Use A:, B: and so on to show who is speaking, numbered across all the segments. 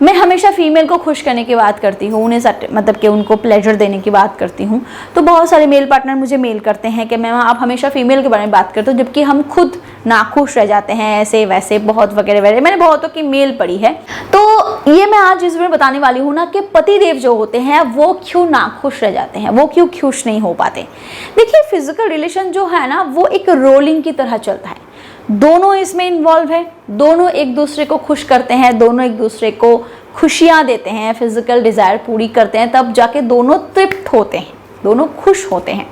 A: मैं हमेशा फीमेल को खुश करने की बात करती हूँ, उन्हें मतलब कि उनको प्लेजर देने की बात करती हूँ, तो बहुत सारे मेल पार्टनर मुझे मेल करते हैं कि मैम आप हमेशा फीमेल के बारे में बात करते हो, जबकि हम खुद नाखुश रह जाते हैं ऐसे वैसे बहुत वगैरह वगैरह। मैंने बहुतों की मेल पढ़ी है। तो ये मैं आज इस वीडियो में बताने वाली हूँ ना कि पतिदेव जो होते हैं वो क्यों नाखुश रह जाते हैं, वो क्यों खुश नहीं हो पाते। देखिए, फिजिकल रिलेशन जो है ना वो एक रोलिंग की तरह चलता है, दोनों इसमें इन्वॉल्व है, दोनों एक दूसरे को खुश करते हैं, दोनों एक दूसरे को खुशियाँ देते हैं, फिजिकल डिज़ायर पूरी करते हैं, तब जाके दोनों तृप्त होते हैं, दोनों खुश होते हैं।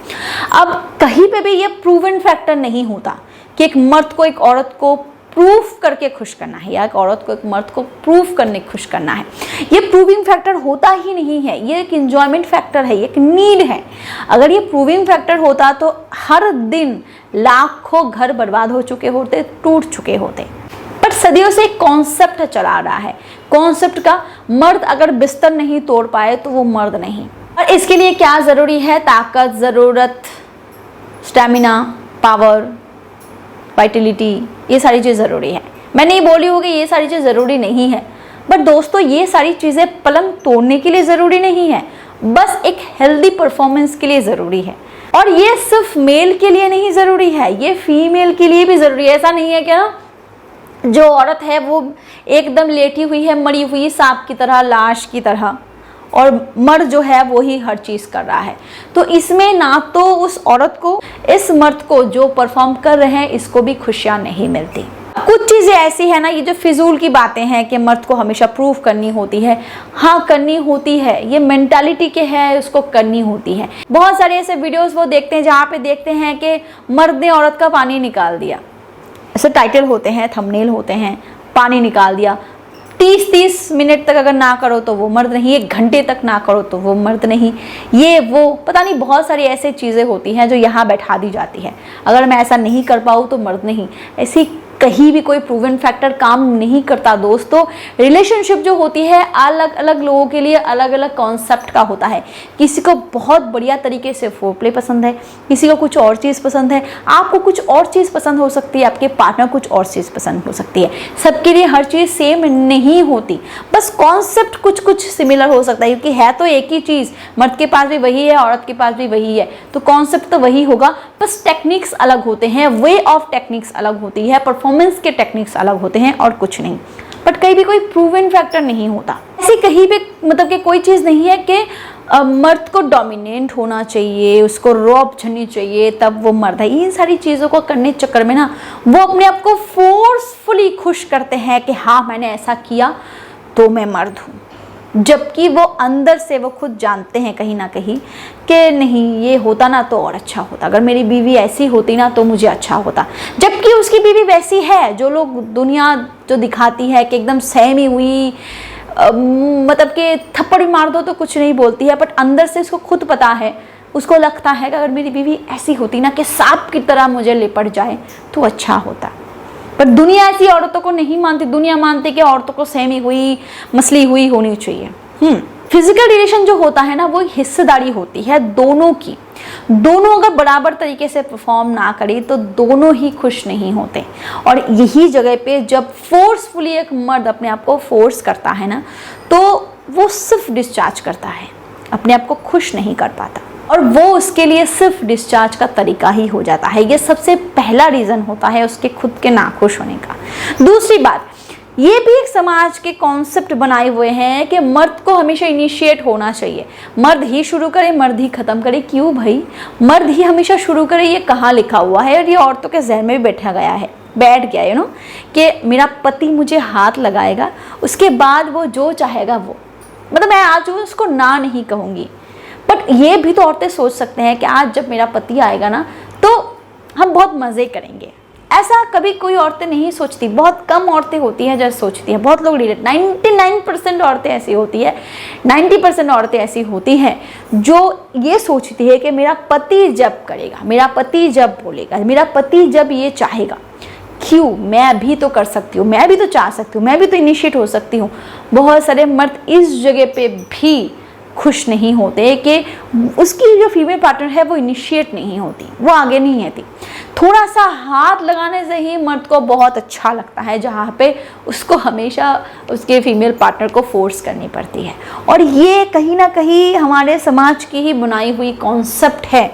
A: अब कहीं पे भी ये प्रूवन फैक्टर नहीं होता कि एक मर्द को एक औरत को प्रूफ करके खुश करना है या एक औरत को एक मर्द को प्रूफ करने खुश करना है। ये प्रूविंग फैक्टर होता ही नहीं है, ये एक इंजॉयमेंट फैक्टर है, ये एक नीड है। अगर ये प्रूविंग फैक्टर होता तो हर दिन लाखों घर बर्बाद हो चुके होते, टूट चुके होते। पर सदियों से एक कॉन्सेप्ट चला आ रहा है, कॉन्सेप्ट का मर्द अगर बिस्तर नहीं तोड़ पाए तो वो मर्द नहीं। और इसके लिए क्या ज़रूरी है? ताकत, ज़रूरत, स्टैमिना, पावर, वाइटलिटी, ये सारी चीज़ ज़रूरी है। मैं नहीं बोली हूँ कि ये सारी चीज़ ज़रूरी नहीं है, बट दोस्तों ये सारी चीज़ें पलंग तोड़ने के लिए ज़रूरी नहीं है, बस एक हेल्दी परफॉर्मेंस के लिए ज़रूरी है। और ये सिर्फ मेल के लिए नहीं ज़रूरी है, ये फीमेल के लिए भी ज़रूरी है। ऐसा नहीं है क्या जो औरत है वो एकदम लेटी हुई है, मरी हुई सांप की तरह, लाश की तरह, और मर्द जो है वो ही हर चीज़ कर रहा है। तो इसमें ना तो उस औरत को, इस मर्द को जो परफॉर्म कर रहे हैं, इसको भी खुशियाँ नहीं मिलती। कुछ चीज़ें ऐसी है ना, ये जो फिजूल की बातें हैं कि मर्द को हमेशा प्रूफ करनी होती है, हाँ करनी होती है, ये मेंटालिटी के है, उसको करनी होती है। बहुत सारे ऐसे वीडियोस वो देखते हैं जहाँ पे देखते हैं कि मर्द ने औरत का पानी निकाल दिया, ऐसे टाइटल होते हैं, थंबनेल होते हैं, पानी निकाल दिया। 30-30 मिनट तक अगर ना करो तो वो मर्द नहीं, 1 घंटे तक ना करो तो वो मर्द नहीं, ये वो पता नहीं बहुत सारी ऐसी चीज़ें होती हैं जो यहाँ बैठा दी जाती है। अगर मैं ऐसा नहीं कर पाऊँ तो मर्द नहीं, ऐसी कहीं भी कोई प्रूवन फैक्टर काम नहीं करता दोस्तों। रिलेशनशिप जो होती है अलग अलग लोगों के लिए अलग अलग कॉन्सेप्ट का होता है। किसी को बहुत बढ़िया तरीके से फोरप्ले पसंद है, किसी को कुछ और चीज़ पसंद है, आपको कुछ और चीज़ पसंद हो सकती है, आपके पार्टनर कुछ और चीज़ पसंद हो सकती है। सबके लिए हर चीज़ सेम नहीं होती, बस कॉन्सेप्ट कुछ कुछ सिमिलर हो सकता है, क्योंकि है तो एक ही चीज़, मर्द के पास भी वही है, औरत के पास भी वही है, तो कॉन्सेप्ट तो वही होगा, बस टेक्निक्स अलग होते हैं, वे ऑफ टेक्निक्स अलग होती है, परफॉर्मेंस के टेक्निक्स अलग होते हैं और कुछ नहीं। बट कहीं भी कोई प्रूवन फैक्टर नहीं होता, ऐसी कहीं भी मतलब कि कोई चीज़ नहीं है कि मर्द को डोमिनेंट होना चाहिए, उसको रौब झड़नी चाहिए तब वो मर्द है। इन सारी चीज़ों को करने के चक्कर में ना वो अपने आप को फोर्सफुली खुश करते हैं कि हाँ मैंने ऐसा किया तो मैं मर्द हूँ, जबकि वो अंदर से वो खुद जानते हैं कहीं ना कहीं कि नहीं ये होता ना तो और अच्छा होता, अगर मेरी बीवी ऐसी होती ना तो मुझे अच्छा होता। जबकि उसकी बीवी वैसी है, जो लोग दुनिया जो दिखाती है कि एकदम सहमी हुई, मतलब कि थप्पड़ भी मार दो तो कुछ नहीं बोलती है, बट अंदर से उसको खुद पता है, उसको लगता है कि अगर मेरी बीवी ऐसी होती ना कि सांप की तरह मुझे लिपट जाए तो अच्छा होता। पर दुनिया ऐसी औरतों को नहीं मानती, दुनिया मानती कि औरतों को सहमी हुई, मसली हुई होनी चाहिए। फिजिकल रिलेशन जो होता है ना वो हिस्सेदारी होती है दोनों की। दोनों अगर बराबर तरीके से परफॉर्म ना करे तो दोनों ही खुश नहीं होते। और यही जगह पे जब फोर्सफुली एक मर्द अपने आप को फोर्स करता है ना तो वो सिर्फ डिस्चार्ज करता है, अपने आप को खुश नहीं कर पाता, और वो उसके लिए सिर्फ डिस्चार्ज का तरीका ही हो जाता है। ये सबसे पहला रीज़न होता है उसके खुद के नाखुश होने का। दूसरी बात, ये भी एक समाज के कॉन्सेप्ट बनाए हुए हैं कि मर्द को हमेशा इनिशिएट होना चाहिए, मर्द ही शुरू करे, मर्द ही ख़त्म करे। क्यों भाई, मर्द ही हमेशा शुरू करे, ये कहाँ लिखा हुआ है? और ये औरतों के जहन में भी बैठ गया है नो कि मेरा पति मुझे हाथ लगाएगा, उसके बाद वो जो चाहेगा वो, मतलब मैं आज उसको ना नहीं कहूँगी। बट ये भी तो औरतें सोच सकते हैं कि आज जब मेरा पति आएगा ना तो हम बहुत मज़े करेंगे। ऐसा कभी कोई औरतें नहीं सोचती, बहुत कम औरतें होती हैं जो सोचती हैं। बहुत लोग 99% औरतें ऐसी होती है, 90% औरतें ऐसी होती हैं जो ये सोचती है कि मेरा पति जब करेगा, मेरा पति जब बोलेगा, मेरा पति जब ये चाहेगा, क्यों, मैं भी तो कर सकती हूँ, मैं भी तो चाह सकती हूँ, मैं भी तो इनिशिएट हो सकती हूँ। बहुत सारे मर्द इस जगह पे भी खुश नहीं होते कि उसकी जो फीमेल पार्टनर है वो इनिशिएट नहीं होती, वो आगे नहीं आती। थोड़ा सा हाथ लगाने से ही मर्द को बहुत अच्छा लगता है, जहाँ पे उसको हमेशा उसके फीमेल पार्टनर को फोर्स करनी पड़ती है। और ये कहीं ना कहीं हमारे समाज की ही बनाई हुई कॉन्सेप्ट है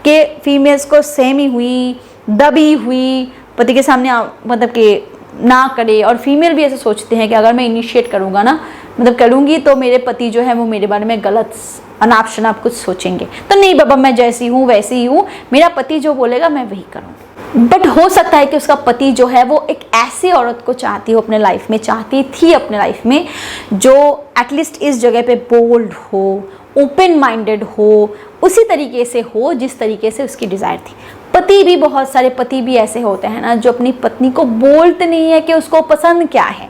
A: कि फीमेल्स को सहमी हुई, दबी हुई पति के सामने मतलब कि ना करे। और फीमेल भी ऐसे सोचते हैं कि अगर मैं इनिशिएट करूँगा ना, मतलब करूँगी, तो मेरे पति जो है वो मेरे बारे में गलत अनाप शनाप कुछ सोचेंगे। तो नहीं बाबा, मैं जैसी हूँ वैसी ही हूँ, मेरा पति जो बोलेगा मैं वही करूँगी। बट हो सकता है कि उसका पति जो है वो एक ऐसी औरत को चाहती हो अपने लाइफ में, चाहती थी अपने लाइफ में, जो एटलीस्ट इस जगह पे बोल्ड हो, ओपन माइंडेड हो, उसी तरीके से हो जिस तरीके से उसकी डिज़ायर थी। पति भी, बहुत सारे पति भी ऐसे होते हैं ना, जो अपनी पत्नी को बोलते नहीं है कि उसको पसंद क्या है।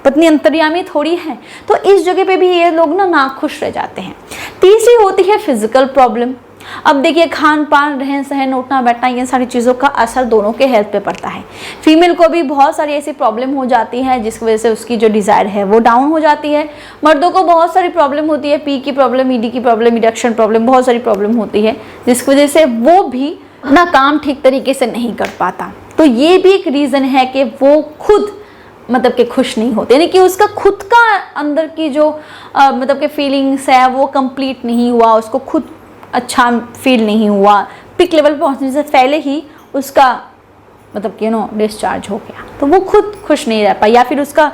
A: पत्नी अंतर्यामी थोड़ी है, तो इस जगह पे भी ये लोग ना नाखुश रह जाते हैं। तीसरी होती है फिजिकल प्रॉब्लम। अब देखिए, खान पान, रहन सहन, उठना बैठना, ये सारी चीज़ों का असर दोनों के हेल्थ पे पड़ता है। फीमेल को भी बहुत सारी ऐसी प्रॉब्लम हो जाती है जिसकी वजह से उसकी जो डिज़ायर है वो डाउन हो जाती है। मर्दों को बहुत सारी प्रॉब्लम होती है, पी की प्रॉब्लम, ईडी की प्रॉब्लम, इरेक्शन प्रॉब्लम, बहुत सारी प्रॉब्लम होती है जिसकी वजह से वो भी अपना काम ठीक तरीके से नहीं कर पाता। तो ये भी एक रीज़न है कि वो खुद मतलब कि खुश नहीं होते, यानी कि उसका खुद का अंदर की जो मतलब कि फीलिंग्स है वो कंप्लीट नहीं हुआ, उसको खुद अच्छा फील नहीं हुआ, पिक लेवल पहुंचने से पहले ही उसका मतलब कि डिस्चार्ज हो गया, तो वो खुद खुश नहीं रह पाई, या फिर उसका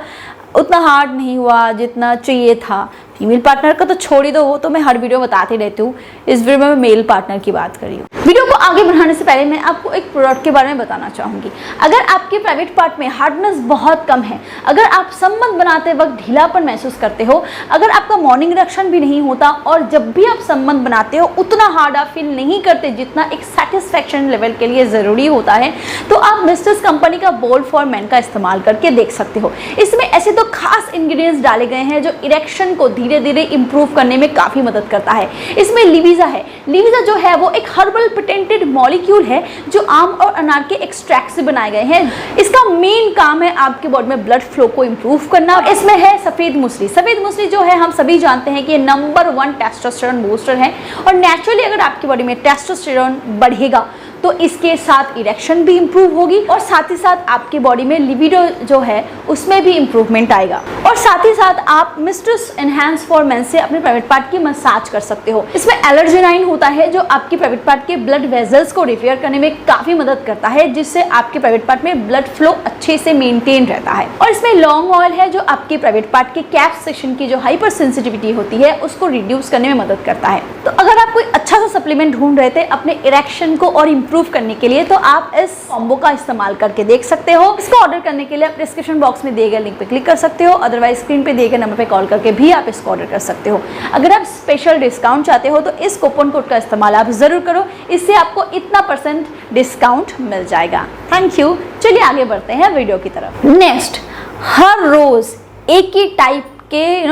A: उतना हार्ड नहीं हुआ जितना चाहिए था। फीमेल पार्टनर का तो छोड़ ही दो, वो तो मैं हर वीडियो बताती रहती हूँ। इस वीडियो में मैं मेल पार्टनर की बात कर रही हूँ। वीडियो को आगे बढ़ाने से पहले मैं आपको एक प्रोडक्ट के बारे में बताना चाहूँगी। अगर आपके प्राइवेट पार्ट में हार्डनेस बहुत कम है, अगर आप संबंध बनाते वक्त ढीलापन महसूस करते हो, अगर आपका मॉर्निंग इरेक्शन भी नहीं होता, और जब भी आप संबंध बनाते हो उतना हार्ड आप फील नहीं करते जितना एक सेटिस्फैक्शन लेवल के लिए ज़रूरी होता है, तो आप मिस्टर्स कंपनी का बोल्ड फॉर मेन का इस्तेमाल करके देख सकते हो। इसमें ऐसे तो खास इंग्रेडिएंट्स डाले गए हैं जो इरेक्शन को धीरे धीरे इंप्रूव करने में काफ़ी मदद करता है। इसमें लिविजा है। लिविजा जो है वो एक हर्बल पेटेंटेड मॉलिक्यूल है जो आम और अनार के एक्सट्रैक्ट से बनाए गए हैं। इसका मेन काम है आपके बॉडी में ब्लड फ्लो को इंप्रूव करना। इसमें है सफ़ेद मूसली। सफ़ेद मूसली जो है हम सभी जानते हैं कि नंबर 1 टेस्टोस्टेरोन बूस्टर है, और नेचुरली अगर आपकी बॉडी में टेस्टोस्टेरोन बढ़ेगा तो इसके साथ इरेक्शन भी इंप्रूव होगी, और साथ ही साथ आपकी बॉडी में लिबिडो जो है उसमें भी इंप्रूवमेंट आएगा। और साथ ही साथ आप मिस्ट्रेस एनहांस फॉर मेन से अपने प्राइवेट पार्ट की मसाज कर सकते हो। इसमें एलर्जेनाइन होता है जो आपकी प्राइवेट पार्ट के ब्लड वेजल्स को रिपेयर करने में काफी मदद करता है, जिससे आपके प्राइवेट पार्ट में ब्लड फ्लो अच्छे से मेंटेन रहता है। और इसमें लॉन्ग ऑयल है जो आपके प्राइवेट पार्ट के कैप सेक्शन की जो हाइपर सेंसिटिविटी होती है उसको रिड्यूस करने में मदद करता है। तो अगर आप कोई अच्छा सा सप्लीमेंट ढूंढ रहे थे अपने इरेक्शन को और इंप्रूव करने के लिए, तो आप इस कॉम्बो का इस्तेमाल करके देख सकते हो। इसको ऑर्डर करने के लिए आप डिस्क्रिप्शन बॉक्स में दिए गए लिंक पे क्लिक कर सकते हो, अदरवाइज स्क्रीन पे दिए गए नंबर पे कॉल करके भी आप इसको ऑर्डर कर सकते हो। अगर आप स्पेशल डिस्काउंट चाहते हो तो इस कूपन कोड का इस्तेमाल आप जरूर करो, इससे आपको इतना % डिस्काउंट मिल जाएगा। Thank you. चलिए आगे बढ़ते हैं वीडियो की तरफ। नेक्स्ट, हर रोज एक ही टाइप के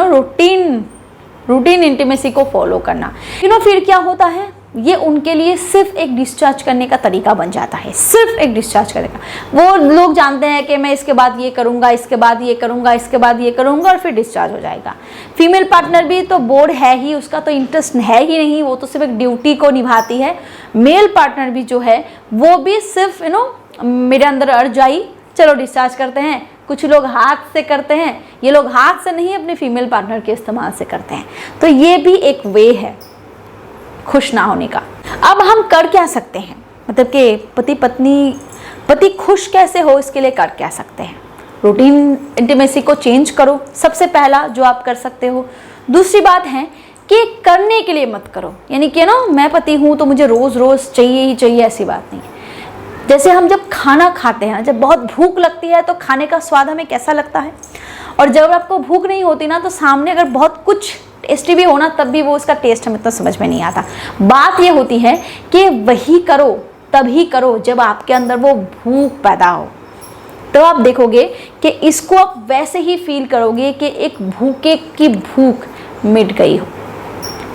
A: रूटीन इंटीमेसी को फॉलो करना। फिर क्या होता है, ये उनके लिए सिर्फ एक डिस्चार्ज करने का तरीका बन जाता है, सिर्फ एक डिस्चार्ज करने का। वो लोग जानते हैं कि मैं इसके बाद ये करूँगा, इसके बाद ये करूँगा, इसके बाद ये करूँगा, और फिर डिस्चार्ज हो जाएगा। फीमेल पार्टनर भी तो बोर्ड है ही, उसका तो इंटरेस्ट है ही नहीं, वो तो सिर्फ एक ड्यूटी को निभाती है। मेल पार्टनर भी जो है वो भी सिर्फ मेरे अंदर अर्ज आई, चलो डिस्चार्ज करते हैं। कुछ लोग हाथ से करते हैं, ये लोग हाथ से नहीं अपने फीमेल पार्टनर के इस्तेमाल से करते हैं। तो ये भी एक वे है खुश ना होने का। अब हम कर क्या सकते हैं, मतलब कि पति खुश कैसे हो, इसके लिए कर क्या सकते हैं। रूटीन इंटीमेसी को चेंज करो, सबसे पहला जो आप कर सकते हो। दूसरी बात है कि करने के लिए मत करो, यानी कि मैं पति हूँ तो मुझे रोज़ रोज़ चाहिए ही चाहिए, ऐसी बात नहीं है। जैसे हम जब खाना खाते हैं, जब बहुत भूख लगती है तो खाने का स्वाद हमें कैसा लगता है, और जब आपको भूख नहीं होती ना तो सामने अगर बहुत कुछ टेस्टी भी होना तब भी वो उसका टेस्ट हमें इतना समझ में नहीं आता। बात ये होती है कि वही करो, तभी करो जब आपके अंदर वो भूख पैदा हो। तो आप देखोगे कि इसको आप वैसे ही फील करोगे कि एक भूखे की भूख मिट गई हो।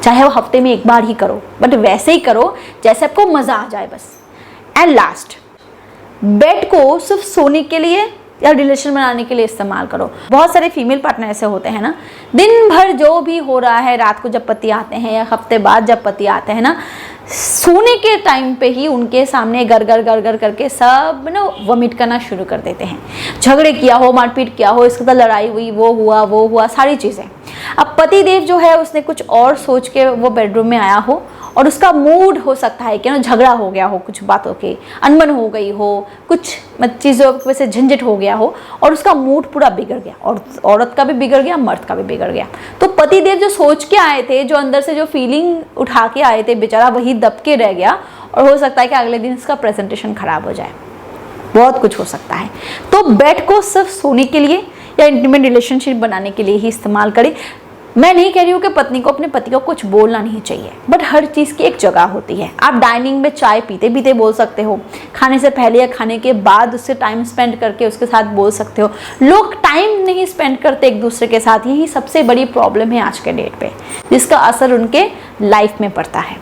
A: चाहे वो हफ्ते में एक बार ही करो, बट वैसे ही करो जैसे आपको मज़ा आ जाए बस। एंड लास्ट, बेड को सिर्फ सोने के लिए या रिलेशन बनाने के लिए इस्तेमाल करो। बहुत सारे फीमेल पार्टनर ऐसे होते हैं ना, दिन भर जो भी हो रहा है, रात को जब पति आते हैं या हफ्ते बाद जब पति आते हैं ना, सोने के टाइम पे ही उनके सामने गर गर करके सब ना वॉमिट करना शुरू कर देते हैं। झगड़े किया हो, मारपीट किया हो, इसके साथ लड़ाई हुई, वो हुआ, सारी चीज़ें। अब पति देव जो है उसने कुछ और सोच के वो बेडरूम में आया हो और उसका मूड हो सकता है कि ना झगड़ा हो गया हो, कुछ बातों के अनबन हो गई हो, कुछ चीज़ों की वजह से झंझट हो गया हो और उसका मूड पूरा बिगड़ गया, और औरत का भी बिगड़ गया, मर्द का भी बिगड़ गया। तो पति देव जो सोच के आए थे, जो अंदर से जो फीलिंग उठा के आए थे, बेचारा वही दब के रह गया, और हो सकता है कि अगले दिन इसका प्रेजेंटेशन खराब हो जाए, बहुत कुछ हो सकता है। तो बेड को सिर्फ सोने के लिए या इंटीमेट रिलेशनशिप बनाने के लिए ही इस्तेमाल करें। मैं नहीं कह रही हूँ कि पत्नी को अपने पति को कुछ बोलना नहीं चाहिए, बट हर चीज़ की एक जगह होती है। आप डाइनिंग में चाय पीते पीते बोल सकते हो, खाने से पहले या खाने के बाद उससे टाइम स्पेंड करके उसके साथ बोल सकते हो। लोग टाइम नहीं स्पेंड करते एक दूसरे के साथ, यही सबसे बड़ी प्रॉब्लम है आज के डेट पे, जिसका असर उनके लाइफ में पड़ता है।